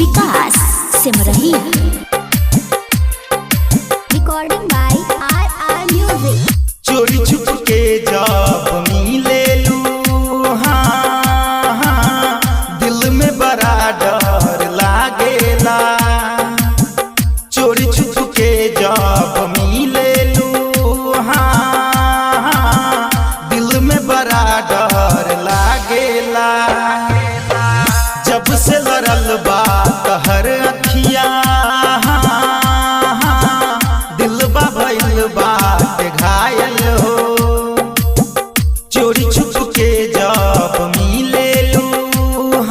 Vikas Simrahi. Recording by RR music. चोरी छुप के जब मिले लू, हाँ हाँ दिल में बड़ा डर लागेला। चोरी छुप के जब मिले लू, हाँ हाँ दिल में बड़ा डर लागेला। जब से लड़ल बात हर अखिया, दिल बा भइल बात घायल हो। चोरी छुप के जब मिले लू,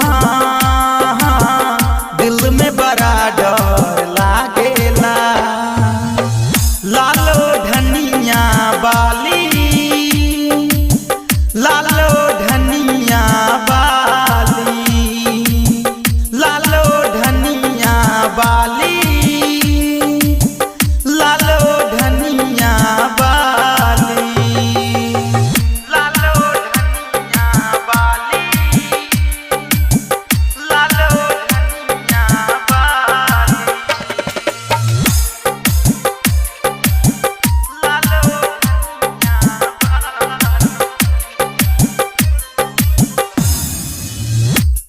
हाँ हाँ दिल में बड़ा डर लागेला। लालो धनिया बाली, लालो धनिया बाली, लालो धनिया बाली, लालो धनिया बाली, लालो धनिया बाली, लालो धनिया बाली, लालो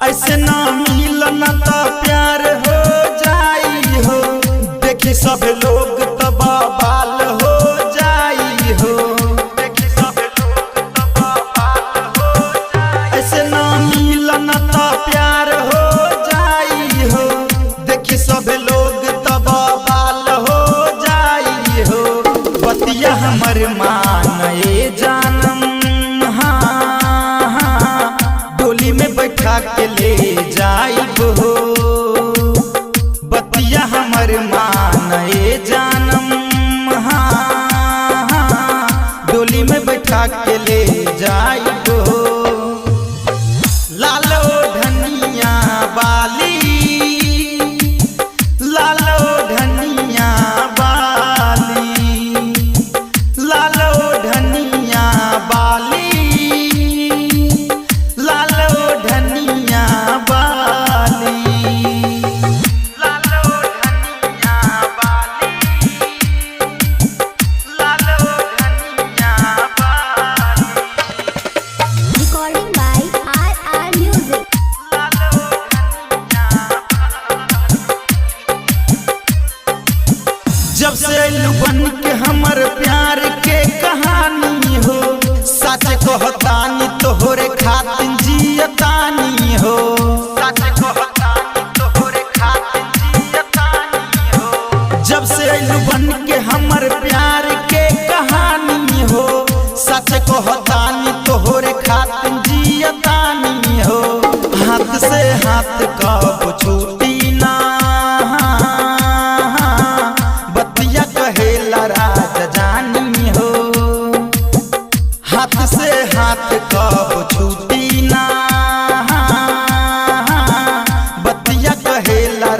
ऐसे ना मिलन तो प्यार हो जाई हो। देखी सब लोग तो बवाल हो जाई हो। देखी सब लोग तो बवाल हो जाई। ऐसे ना मिलन तो प्यार हो जाई हो। देखी सब लोग तो बवाल हो जाई हो। बतिया हमर माने जानम, डोली में बैठा के ले जाइब हो। बतिया हमर माने जानम, डोली में बैठा के ले जाइब हो। लालो धनिया बाली, लालो धनिया बाली, लालो धनिया बाली, लालो धनिया बाली, लालो धनिया बाली, लालो धनिया बाली। Recording by RR music. जब से अइलू बन के हमर प्यार के कहानी हो। सच कहतानी तोहरे खातिर जियतानी हो। सच कहतानी तोहरे खातिर जियतानी हो। जब से अइलू बन के हमर प्यार के कहानी हो। सच कहतानी तोहरे खातिर जियतानी हो। हाथ से हाथ कब छूटी ना, बतिया कहेला राजा जानी हो। हाथ से हाथ कब छूटी ना, बतिया कहेला